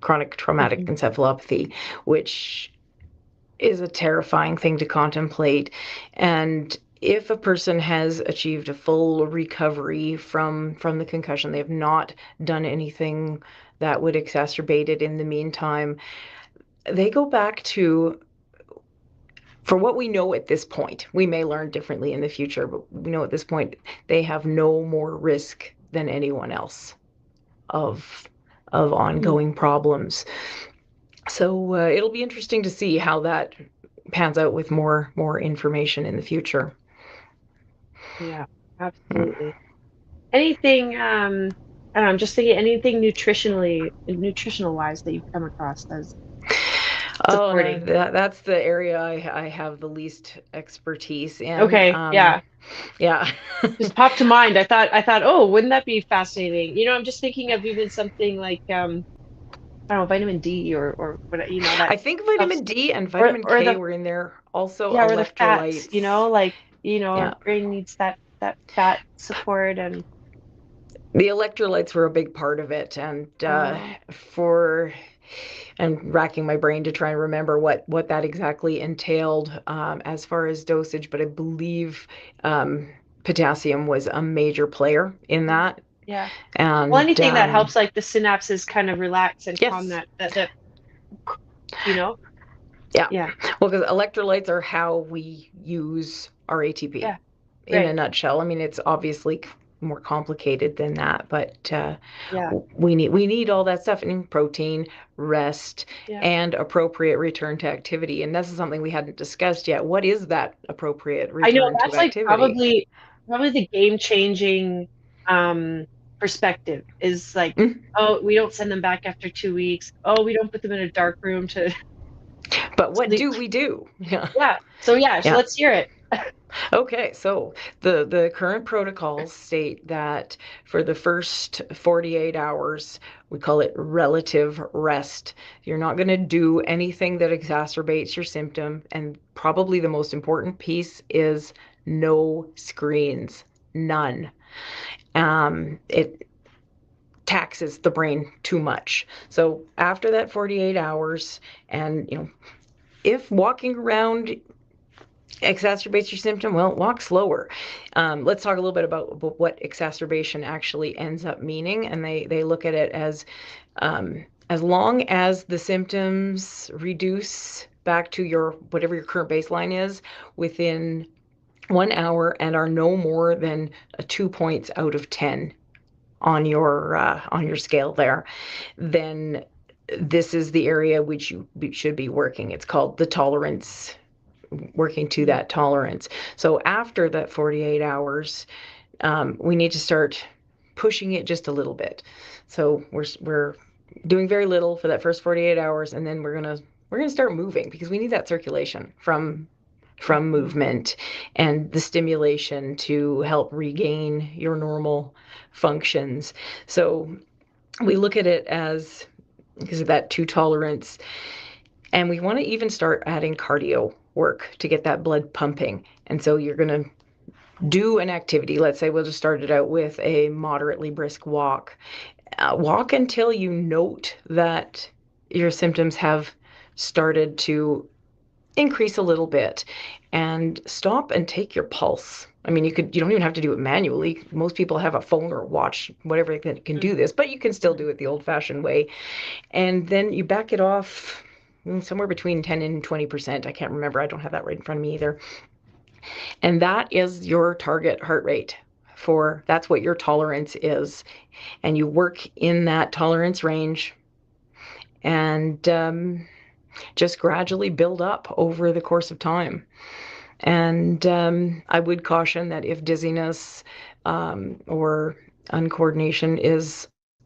Speaker 4: chronic traumatic
Speaker 3: Mhm.
Speaker 4: encephalopathy, which is a terrifying thing to contemplate. And if a person has achieved a full recovery from the concussion, they have not done anything that would exacerbate it in the meantime, they go back to, for what we know at this point, we may learn differently in the future, but we know at this point they have no more risk than anyone else of
Speaker 3: Hmm.
Speaker 4: ongoing problems. So it'll be interesting to see how that pans out with more information in the future.
Speaker 3: Yeah, absolutely. Anything And I'm just thinking anything nutritional wise that you've come across as
Speaker 4: Oh, no,
Speaker 3: supporting.
Speaker 4: that's the area I have the least expertise in.
Speaker 3: Okay, yeah.
Speaker 4: Yeah.
Speaker 3: Just popped to mind. I thought, oh, wouldn't that be fascinating? I'm just thinking of even something like I don't know, vitamin D or what, that
Speaker 4: I think
Speaker 3: helps.
Speaker 4: vitamin D and
Speaker 3: Or
Speaker 4: vitamin
Speaker 3: or
Speaker 4: K
Speaker 3: the
Speaker 4: were in there. Also
Speaker 3: yeah, or the fats,
Speaker 4: electrolytes.
Speaker 3: like, our
Speaker 4: Yeah.
Speaker 3: brain needs that fat support and
Speaker 4: The electrolytes were a big part of it. And
Speaker 3: uh
Speaker 4: for I'm racking my brain to try and remember what that exactly entailed as far as dosage, but I believe potassium was a major player in that.
Speaker 3: yeah. Well,
Speaker 4: And
Speaker 3: anything that helps like the synapses kind of relax and calm
Speaker 4: yes,
Speaker 3: that you know?
Speaker 4: yeah.
Speaker 3: Yeah.
Speaker 4: Well, because electrolytes are how we use our ATP
Speaker 3: Yeah.
Speaker 4: in a
Speaker 3: Right.
Speaker 4: nutshell. I mean, it's obviously more complicated than that, but
Speaker 3: Yeah.
Speaker 4: we need all that stuff, and protein, rest,
Speaker 3: Yeah.
Speaker 4: and appropriate return to activity. And this is something we hadn't discussed yet. What is that appropriate
Speaker 3: I know
Speaker 4: return to
Speaker 3: that's like
Speaker 4: activity?
Speaker 3: probably the game changing um perspective is like,
Speaker 4: Mm.
Speaker 3: oh, we don't send them back after 2 weeks. Oh, we don't put them in a dark room to
Speaker 4: But what
Speaker 3: sleep.
Speaker 4: do we do? Yeah.
Speaker 3: Yeah. So yeah, so
Speaker 4: Yeah.
Speaker 3: let's hear it.
Speaker 4: Okay, so the current protocols state that for the first 48 hours, we call it relative rest. You're not going to do anything that exacerbates your symptom, and probably the most important piece is no screens, none. It taxes the brain too much. So after that 48 hours, and if walking around exacerbates your symptom, well, walk slower. Let's talk a little bit about what exacerbation actually ends up meaning. And they look at it as long as the symptoms reduce back to your whatever your current baseline is within 1 hour and are no more than 2 points out of 10 on your scale there, then this is the area which you should be working. It's called the tolerance, working to that tolerance. So after that 48 hours, we need to start pushing it just a little bit. So we're doing very little for that first 48 hours, and then we're gonna start moving, because we need that circulation from movement and the stimulation to help regain your normal functions. So we look at it as, because of that 2 tolerance, and we want to even start adding cardio work to get that blood pumping. And so you're going to do an activity. Let's say we'll just start it out with a moderately brisk walk. Walk until you note that your symptoms have started to increase a little bit, and stop and take your pulse. I mean, you don't even have to do it manually. Most people have a phone or watch, whatever that can do this, but you can still do it the old-fashioned way. And then you back it off somewhere between 10 and 20%. I can't remember. I don't have that right in front of me either. And that is your target heart rate. That's what your tolerance is. And you work in that tolerance range, and just gradually build up over the course of time. And I would caution that if dizziness or uncoordination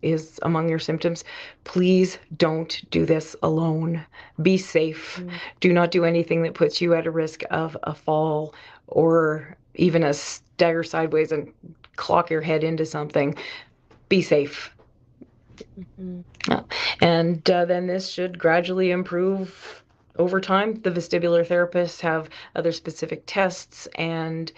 Speaker 4: is among your symptoms, please don't do this alone. Be safe. Do not do anything that puts you at a risk of a fall, or even a stagger sideways and clock your head into something. Be safe. And then this should gradually improve over time. The vestibular therapists have other specific tests and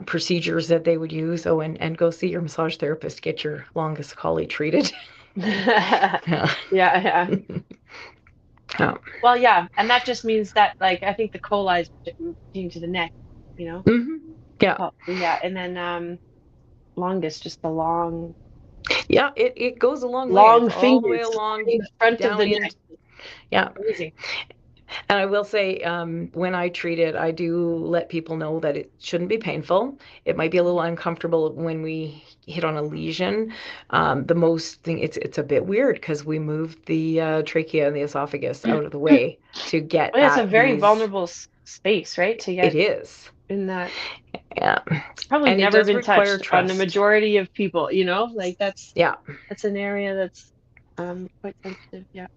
Speaker 4: procedures that they would use. Oh, and go see your massage therapist. Get your longest collie treated.
Speaker 3: Yeah. Yeah.
Speaker 4: Yeah.
Speaker 3: Well, yeah, and that just means that, like, I think the coli is pertaining to the neck, you know?
Speaker 4: Yeah.
Speaker 3: Oh, yeah, and then longest, just the long
Speaker 4: Yeah, it goes a long way.
Speaker 3: long
Speaker 4: It's all the way
Speaker 3: fingers
Speaker 4: along
Speaker 3: in the front of
Speaker 4: down
Speaker 3: the
Speaker 4: in.
Speaker 3: neck.
Speaker 4: Yeah.
Speaker 3: Amazing.
Speaker 4: And I will say, when I treat it, I do let people know that it shouldn't be painful. It might be a little uncomfortable when we hit on a lesion. The most thing, it's a bit weird because we moved the trachea and the esophagus out of the way to get
Speaker 3: Well, it's a
Speaker 4: at
Speaker 3: very
Speaker 4: these.
Speaker 3: vulnerable space, right? To
Speaker 4: It
Speaker 3: get
Speaker 4: is.
Speaker 3: in that.
Speaker 4: Yeah.
Speaker 3: It's probably
Speaker 4: And it
Speaker 3: never
Speaker 4: does
Speaker 3: been
Speaker 4: require
Speaker 3: touched on the
Speaker 4: trust.
Speaker 3: majority of people, you know? Like
Speaker 4: Yeah.
Speaker 3: that's an area that's quite sensitive. Yeah.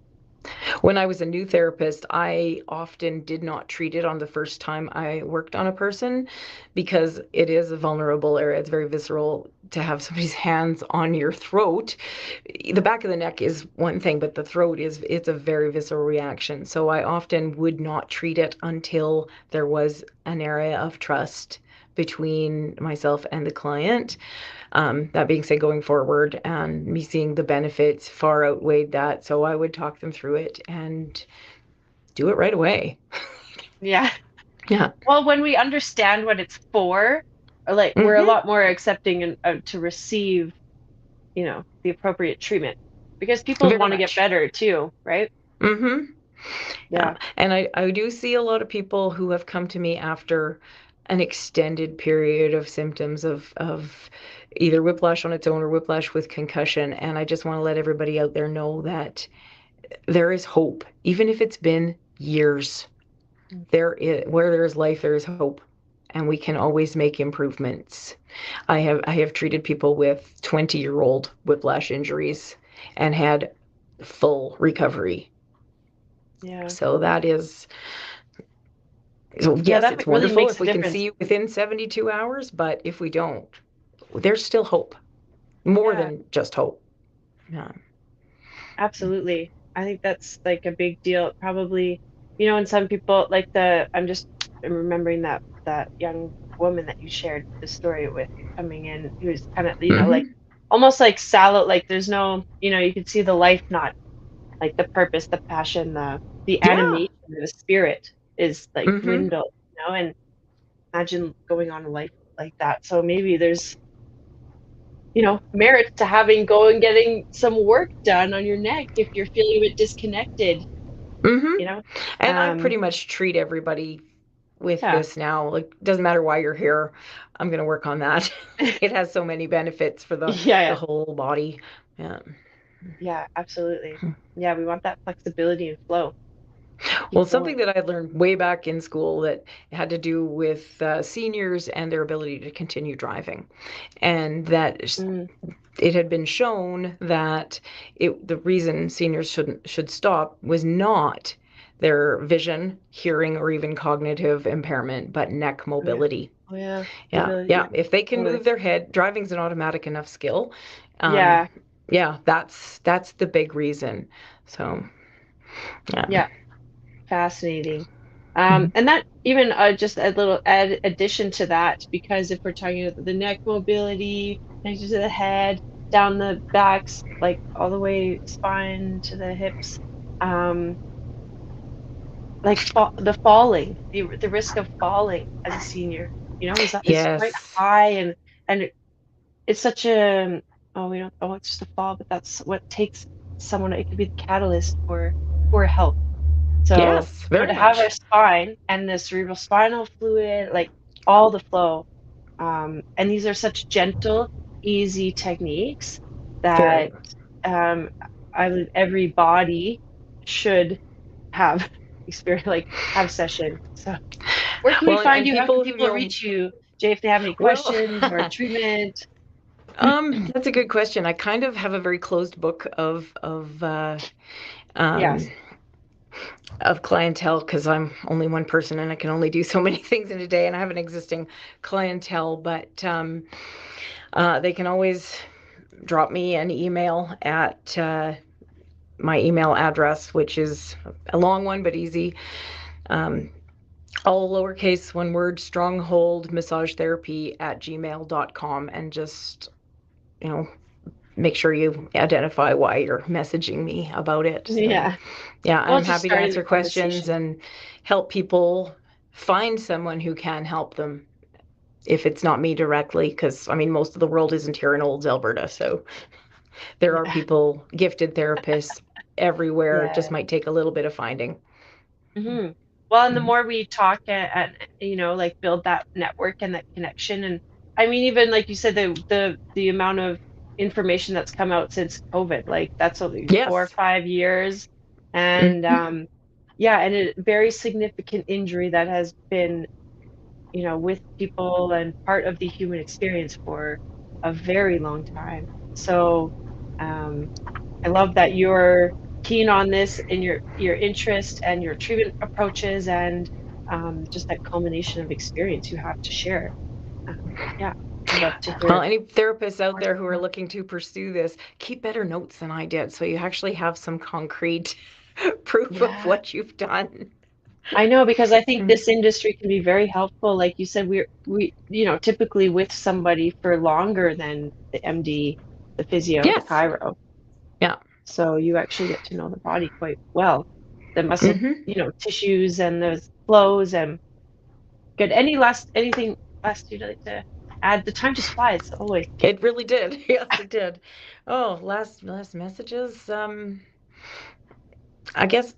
Speaker 4: When I was a new therapist, I often did not treat it on the first time I worked on a person because it is a vulnerable area. It's very visceral to have somebody's hands on your throat. The back of the neck is one thing, but the throat it's a very visceral reaction. So I often would not treat it until there was an area of trust between myself and the client. That being said, going forward and me seeing the benefits far outweighed that. So I would talk them through it and do it right away.
Speaker 3: Yeah.
Speaker 4: Yeah.
Speaker 3: Well, when we understand what it's for, or like we're a
Speaker 4: Mm-hmm.
Speaker 3: lot more accepting and to receive, the appropriate treatment because people
Speaker 4: Very
Speaker 3: want to get
Speaker 4: much.
Speaker 3: better too, right?
Speaker 4: Mm-hmm. Yeah.
Speaker 3: Yeah.
Speaker 4: And I do see a lot of people who have come to me after an extended period of symptoms of either whiplash on its own or whiplash with concussion. And I just want to let everybody out there know that there is hope, even if it's been years. Where there is life, there is hope, and we can always make improvements. I have treated people with 20-year-old whiplash injuries and had full recovery.
Speaker 3: Yeah.
Speaker 4: So that is, so
Speaker 3: Yeah,
Speaker 4: yes,
Speaker 3: that
Speaker 4: it's
Speaker 3: really
Speaker 4: wonderful
Speaker 3: makes
Speaker 4: if
Speaker 3: a
Speaker 4: we can
Speaker 3: difference.
Speaker 4: see you within 72 hours, but if we don't, there's still hope, more
Speaker 3: Yeah,
Speaker 4: than just hope. Yeah.
Speaker 3: absolutely. I think that's like a big deal. Probably, and some people I'm remembering that young woman that you shared the story with coming in, who was kind of, like
Speaker 4: Mm-hmm.
Speaker 3: almost like sallow, like there's no, you could see the life not like the purpose, the passion, the
Speaker 4: Yeah.
Speaker 3: animation, the spirit is like
Speaker 4: Mm-hmm.
Speaker 3: dwindled, and imagine going on a life like that. So maybe there's, merits to go and getting some work done on your neck if you're feeling a bit disconnected, you
Speaker 4: Mm-hmm.
Speaker 3: know?
Speaker 4: And I
Speaker 3: Um,
Speaker 4: pretty much treat everybody with
Speaker 3: yeah.
Speaker 4: this now. Like, doesn't matter why you're here. I'm going to work on that. It has so many benefits for the
Speaker 3: Yeah,
Speaker 4: the
Speaker 3: yeah.
Speaker 4: whole body. Yeah.
Speaker 3: Yeah, absolutely. Yeah, we want that flexibility and flow.
Speaker 4: Well,
Speaker 3: Keep
Speaker 4: something
Speaker 3: going.
Speaker 4: that I learned way back in school that had to do with seniors and their ability to continue driving, and that
Speaker 3: Mm,
Speaker 4: it had been shown that the reason seniors should stop was not their vision, hearing, or even cognitive impairment, but neck
Speaker 3: oh yeah.
Speaker 4: mobility.
Speaker 3: Oh yeah.
Speaker 4: Yeah,
Speaker 3: Mobility.
Speaker 4: yeah.
Speaker 3: Yeah,
Speaker 4: If they can
Speaker 3: totally.
Speaker 4: move their head, driving's an automatic enough skill. Um,
Speaker 3: Yeah.
Speaker 4: yeah, that's the big reason. So, yeah.
Speaker 3: Yeah. Fascinating.
Speaker 4: Mhm.
Speaker 3: And that even just a little addition to that, because if we're talking about the neck mobility, connected to the head, down the backs, like all the way spine to the hips, um, like the falling, the risk of falling as a senior, is quite
Speaker 4: Yes.
Speaker 3: high, and it's such a we don't, it's just a fall, but that's what takes someone. It could be the catalyst for poor health. So,
Speaker 4: Yes, very
Speaker 3: to have our
Speaker 4: much.
Speaker 3: spine and the cerebral spinal fluid, like all the flow, and these are such gentle, easy techniques that
Speaker 4: Very.
Speaker 3: um, I believe every body should have experience, like have session. So, where can we
Speaker 4: Well,
Speaker 3: find
Speaker 4: and
Speaker 3: you? How can
Speaker 4: people who
Speaker 3: people
Speaker 4: know,
Speaker 3: reach you, Jay, if they have any
Speaker 4: well,
Speaker 3: questions or treatment?
Speaker 4: that's a good question. I kind of have a very closed book
Speaker 3: Yes.
Speaker 4: um, of clientele because I'm only one person and I can only do so many things in a day, and I have an existing clientele. But they can always drop me an email at my email address, which is a long one but easy. Um, all lowercase, one word, stronghold massage therapy at gmail.com, and just, you know, make sure you identify why you're messaging me about it. So,
Speaker 3: Yeah.
Speaker 4: yeah,
Speaker 3: Well,
Speaker 4: I'm
Speaker 3: just
Speaker 4: happy to
Speaker 3: starting the
Speaker 4: answer questions
Speaker 3: conversation.
Speaker 4: and help people find someone who can help them if it's not me directly, because I mean, most of the world isn't here in Olds, Alberta. So there are
Speaker 3: Yeah.
Speaker 4: people, gifted therapists everywhere. It just
Speaker 3: Yeah.
Speaker 4: might take a little bit of finding.
Speaker 3: Hmm. Well, and the more we talk and like build that network and that connection, and I mean, even like you said, the amount of information that's come out since COVID, like that's only 4 or 5 years, and
Speaker 4: Mhm.
Speaker 3: yeah, and a very significant injury that has been with people and part of the human experience for a very long time. So, um, I love that you're keen on this and your interest and your treatment approaches and just that culmination of experience you have to share. Yeah, I'd love to
Speaker 4: Well,
Speaker 3: hear
Speaker 4: any therapists out
Speaker 3: more.
Speaker 4: there who are looking to pursue this, keep better notes than I did, so you actually have some concrete proof of
Speaker 3: Yeah,
Speaker 4: what you've done.
Speaker 3: I know because I think
Speaker 4: Mm.
Speaker 3: this industry can be very helpful. Like you said, we typically with somebody for longer than the MD, the physio, the
Speaker 4: Yes.
Speaker 3: chiro.
Speaker 4: Yeah.
Speaker 3: So you actually get to know the body quite well, the muscle,
Speaker 4: Hmm.
Speaker 3: tissues and the flows and good. Anything last you'd like to add? The time just flies always.
Speaker 4: It really did. Yes, it did. Oh, last messages. I guess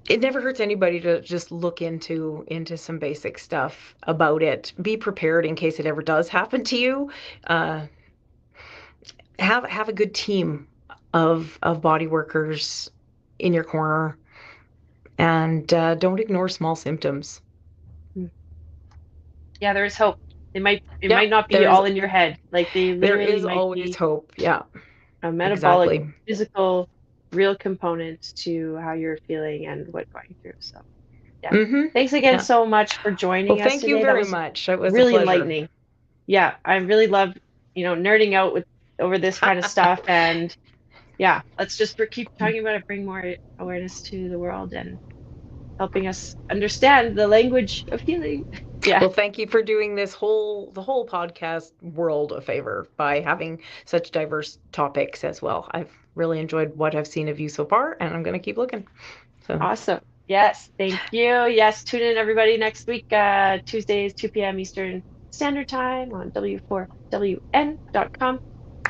Speaker 4: it never hurts anybody to just look into some basic stuff about it. Be prepared in case it ever does happen to you. Uh, have a good team of body workers in your corner, and don't ignore small symptoms.
Speaker 3: Mm. Yeah, there is hope. It
Speaker 4: Yeah,
Speaker 3: might not be
Speaker 4: there is
Speaker 3: all in your head. Like they
Speaker 4: there
Speaker 3: literally
Speaker 4: is
Speaker 3: might
Speaker 4: always
Speaker 3: be
Speaker 4: hope. Yeah,
Speaker 3: a metabolic,
Speaker 4: exactly.
Speaker 3: physical, real component to how you're feeling and what going through. So yeah.
Speaker 4: Mm-hmm.
Speaker 3: Thanks again
Speaker 4: Yeah.
Speaker 3: so much for
Speaker 4: Well,
Speaker 3: joining us
Speaker 4: thank you
Speaker 3: today. That
Speaker 4: very
Speaker 3: was
Speaker 4: much. It was a
Speaker 3: really
Speaker 4: pleasure.
Speaker 3: enlightening. Yeah, I really love, nerding out with over this kind of stuff and yeah, let's just keep talking about it, bring more awareness to the world and helping us understand the language of healing. Yeah,
Speaker 4: Well, thank you for doing the whole podcast world a favor by having such diverse topics as well. I've really enjoyed what I've seen of you so far, and I'm going to keep looking. So,
Speaker 3: awesome. Yes, thank you. Yes, tune in everybody next week, Tuesdays, 2 p.m. Eastern Standard Time on w4wn.com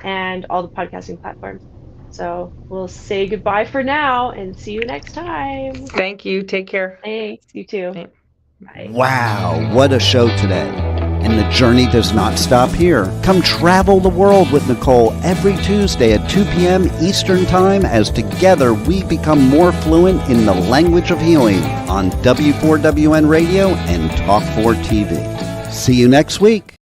Speaker 3: and all the podcasting platforms. So we'll say goodbye for now and see you next time.
Speaker 4: thank you. Take care.
Speaker 3: Thanks. You too.
Speaker 4: Thank-
Speaker 3: Bye.
Speaker 2: Wow, what a show today. And the journey does not stop here. Come travel the world with Nicole every Tuesday at 2 p.m. Eastern Time as together we become more fluent in the language of healing on W4WN Radio and Talk4 TV. See you next week.